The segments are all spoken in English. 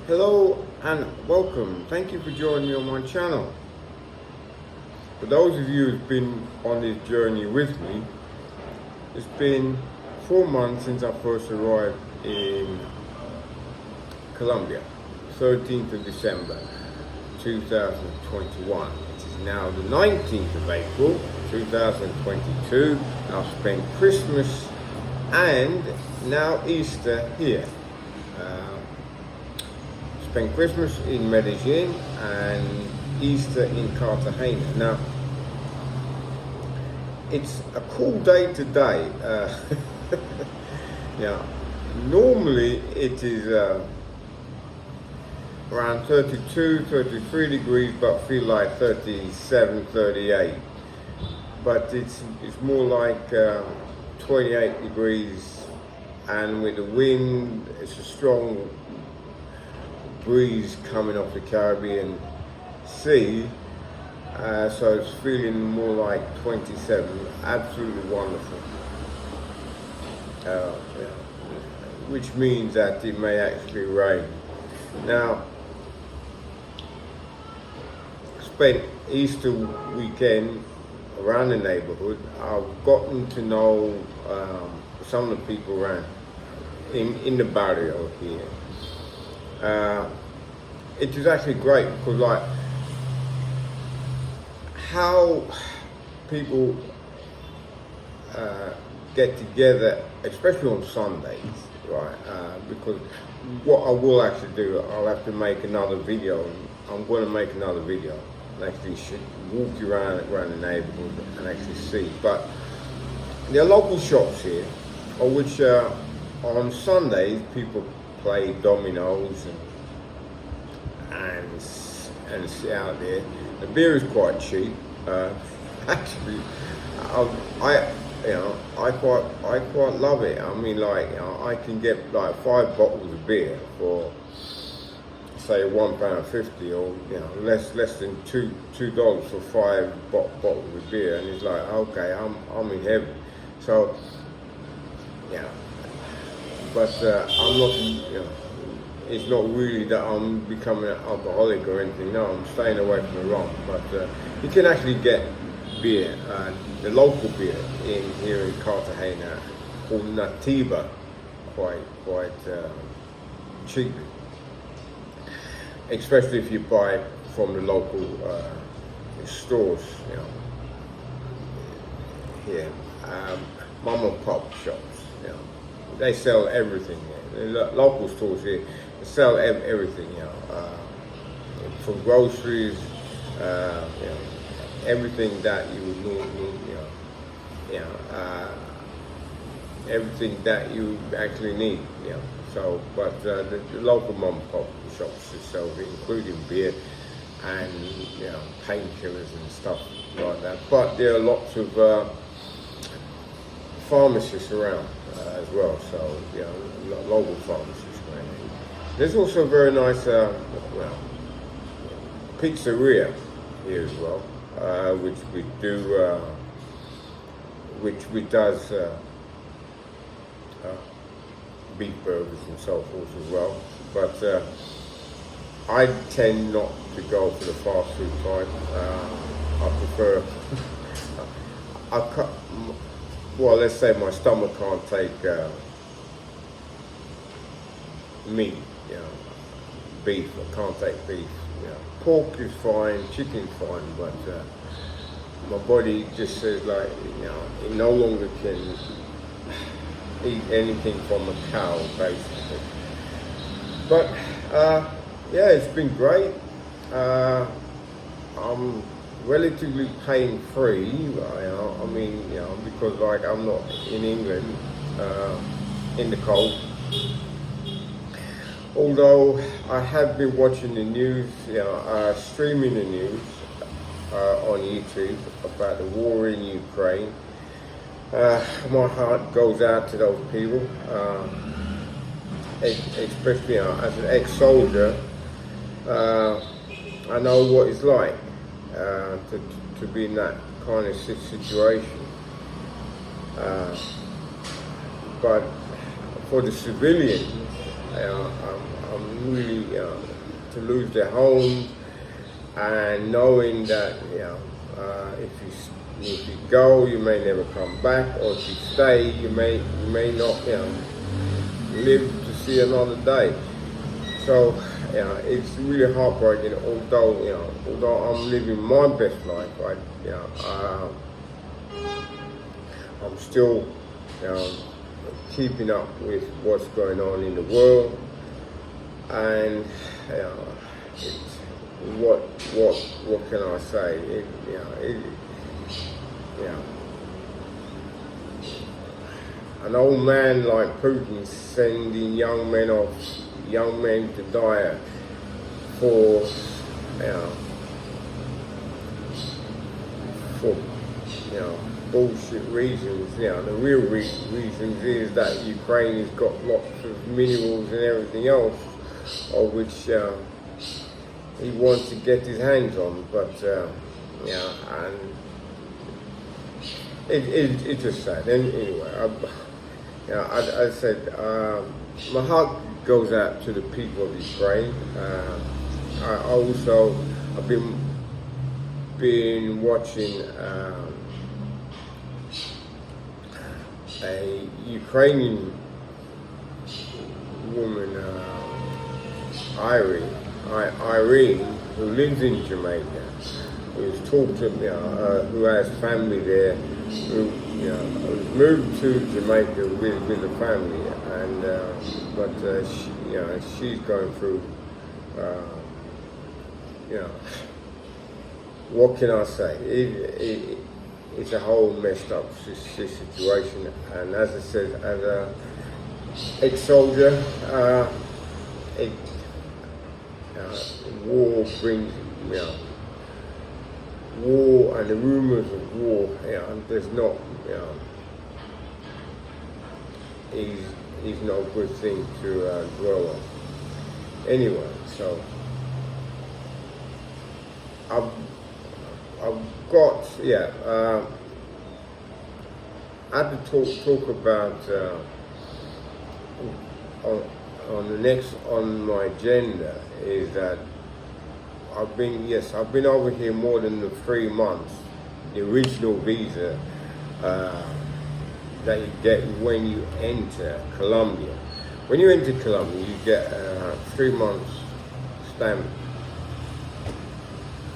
Hello and welcome. Thank you for joining me on my channel. For those of you who've been on this journey with me, it's been 4 months since I first arrived in Colombia, 13th of December 2021. It is now the 19th of April 2022. I've spent Christmas and now Easter here. Spent Christmas in Medellin and Easter in Cartagena. Now, it's a cool day today. Yeah, normally it is around 32, 33 degrees, but feel like 37, 38. But it's more like 28 degrees, and with the wind, it's a strong breeze coming off the Caribbean Sea, so it's feeling more like 27. Absolutely wonderful. Yeah. Which means that it may actually rain. Now, spent Easter weekend around the neighborhood. I've gotten to know some of the people around in the Barrio here. It was actually great because, like, how people get together, especially on Sundays, right? Because what I will actually do, I'll have to make another video. I'm going to make another video and actually walk you around the neighborhood and actually see. But there are local shops here, on which on Sundays people play dominoes and sit out there. The beer is quite cheap. Actually, I quite love it. I mean, like, I can get like 5 bottles of beer for, say, £1.50, or less than $2 for 5 bottles of beer, and it's like, okay, I'm in heaven. So yeah. But I'm not, it's not really that I'm becoming an alcoholic or anything. No, I'm staying away from the rum. But you can actually get beer, the local beer here in Cartagena, called Nativa, quite cheap. Especially if you buy from the local stores, here, mom and pop shops. They sell everything there. The local stores here sell everything, from groceries, everything that you would need, everything that you actually need, So, but the local mom and pop shops sell it, including beer and painkillers and stuff like that. But there are lots of pharmacists around as well, so local pharmacists around here. There's also a very nice pizzeria here as well, which does beef burgers and so forth as well. But I tend not to go for the fast food type. I prefer. Well, let's say my stomach can't take meat, beef. I can't take beef. Pork is fine, chicken's fine, but my body just says, like, it no longer can eat anything from a cow, basically. But yeah, it's been great. I'm relatively pain-free, I mean, because, like, I'm not in England, in the cold. Although I have been watching the news, streaming the news on YouTube about the war in Ukraine. My heart goes out to those people, especially as an ex-soldier. I know what it's like to be in that kind of situation. But for the civilians, I'm really to lose their homes, and knowing that if you go, you may never come back, or if you stay, you may not live to see another day. So it's really heartbreaking. Although I'm living my best life, I'm still keeping up with what's going on in the world, and it's, what can I say? An old man like Putin sending young men to die for for bullshit reasons. The real reasons is that Ukraine has got lots of minerals and everything else, of which he wants to get his hands on. But and it's just sad. And anyway, I said my heart goes out to the people of Ukraine. I've been watching a Ukrainian woman, Irene, who lives in Jamaica, who's talked to me, who has family there, who moved to Jamaica with the family, and but she's going through, what can I say? It's a whole messed up situation, and as I said, as a ex-soldier, war brings, war and the rumors of war, there's not, is no good thing to dwell on. Anyway, so I've got, I had to talk about on my agenda is that I've been over here more than the 3 months. The original visa that you get when you enter Colombia. When you enter Colombia, you get 3 months stamp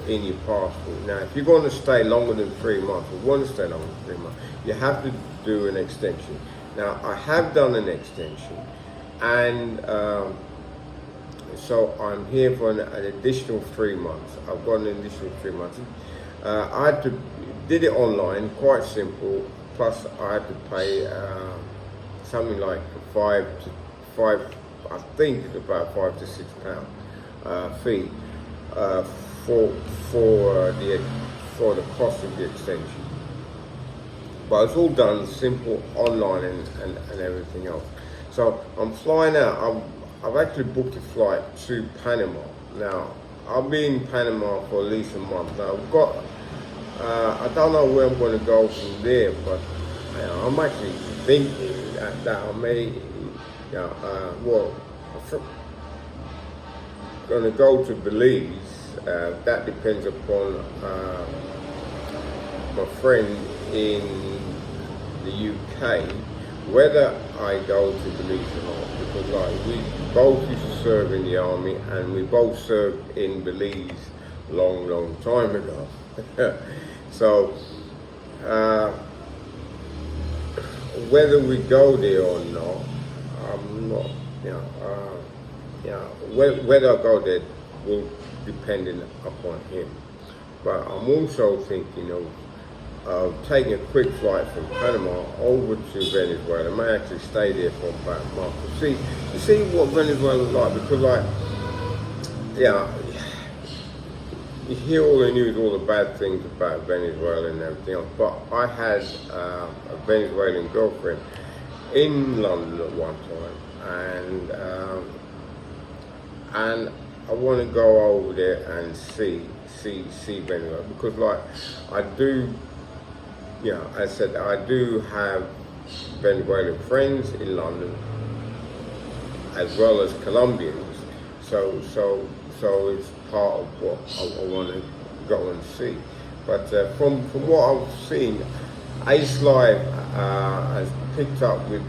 in your passport. Now, if you're going to stay longer than 3 months, or want to stay longer than 3 months, you have to do an extension. Now, I have done an extension, and so I'm here for an additional 3 months. I've got an additional 3 months. Did it online, quite simple. Plus, I had to pay something like I think it's about £5 to £6 fee for the cost of the extension. But it's all done simple online and everything else. So I'm flying out. I've actually booked a flight to Panama. Now, I'll be in Panama for at least a month. Now, I've got, I don't know where I'm going to go from there, but I'm actually thinking that I may, I'm going to go to Belize. That depends upon my friend in the UK, whether I go to Belize or not, because we both used to serve in the army, and we both served in Belize long time ago. So whether we go there or not, I'm not, whether I go there will depend upon him. But I'm also thinking of taking a quick flight from Panama over to Venezuela. I may actually stay there for about a month to see what Venezuela is like, because you hear all the news, all the bad things about Venezuela and everything else, but I had a Venezuelan girlfriend in London at one time, and I want to go over there and see Venezuela, because I do, as I said, I do have Venezuelan friends in London, as well as Colombians. So it's part of what I want to go and see. But from what I've seen, Ace Live has picked up with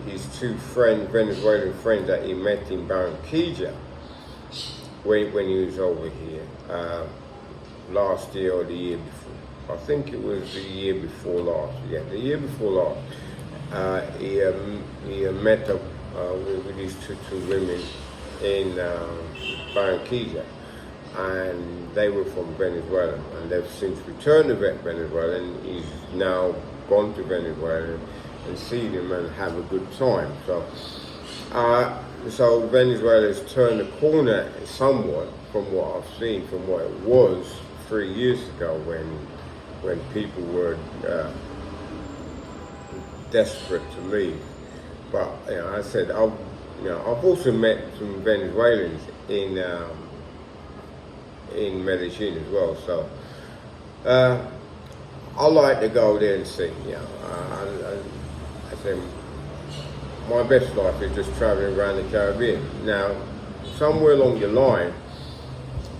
his two Venezuelan friends that he met in Barranquilla when he was over here last year or the year before. I think it was the year before last. Yeah, the year before last. He met up with these two women in Barranquilla, and they were from Venezuela, and they've since returned to Venezuela, and he's now gone to Venezuela and seen them and have a good time. So Venezuela has turned the corner somewhat from what I've seen, from what it was 3 years ago when people were desperate to leave. But I said I've also met some Venezuelans in Medellin as well. So I like to go there and see. I said my best life is just traveling around the Caribbean. Now, somewhere along the line,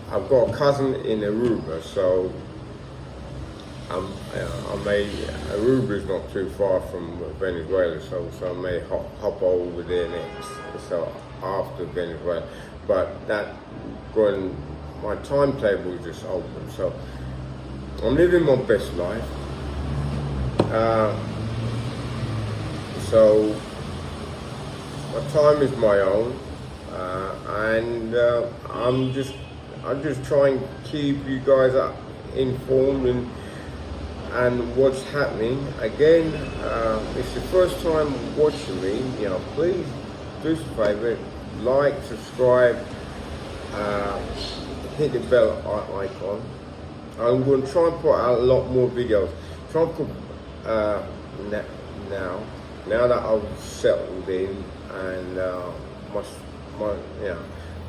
I've got a cousin in Aruba, so Aruba is not too far from Venezuela, so I may hop over there next, so after Venezuela. But my timetable is just open, so I'm living my best life. So my time is my own, and I'm just trying to keep you guys informed and what's happening. Again, it's the first time watching me. Please do us a favor, like, subscribe, hit the bell icon. I'm going to try and put out a lot more videos. Try and put now that I've settled in and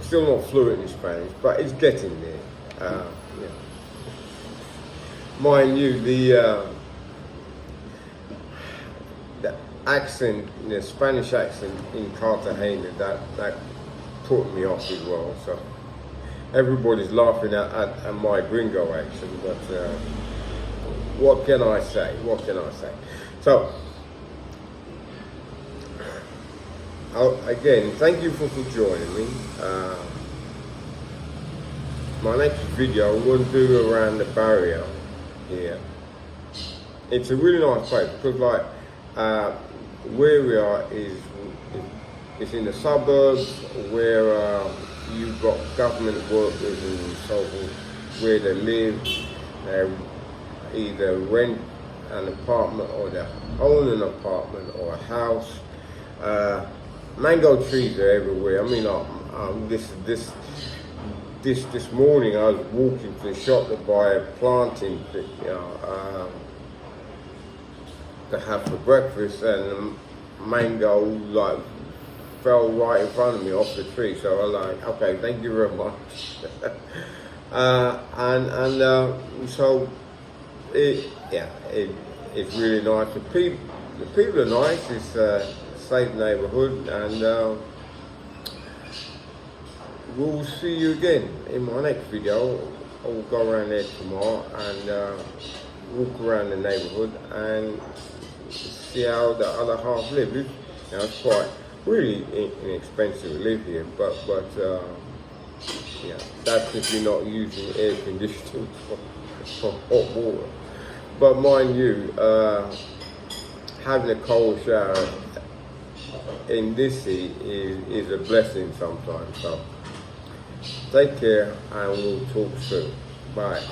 still not fluent in Spanish, but it's getting there. Mind you, the accent, the Spanish accent in Cartagena, that put me off as well. So everybody's laughing at my gringo accent, but what can I say? So again, thank you for joining me. My next video I'm going to do around the Barrio here. It's a really nice place because where we are is in the suburbs where you've got government workers and so forth, where they live. They either rent an apartment or they own an apartment or a house. Mango trees are everywhere. I mean, this morning I was walking to the shop to buy a planting to have for breakfast, and the mango fell right in front of me off the tree. So I was like, okay, thank you very much. So it's really nice. The people are nice. It's a safe neighborhood, and we'll see you again in my next video. I will go around there tomorrow and walk around the neighborhood and see how the other half live. It's quite really inexpensive to live here, but that's if you're not using air conditioning for hot water. But mind you, having a cold shower in this heat is a blessing sometimes. So take care, and we'll talk soon. Bye.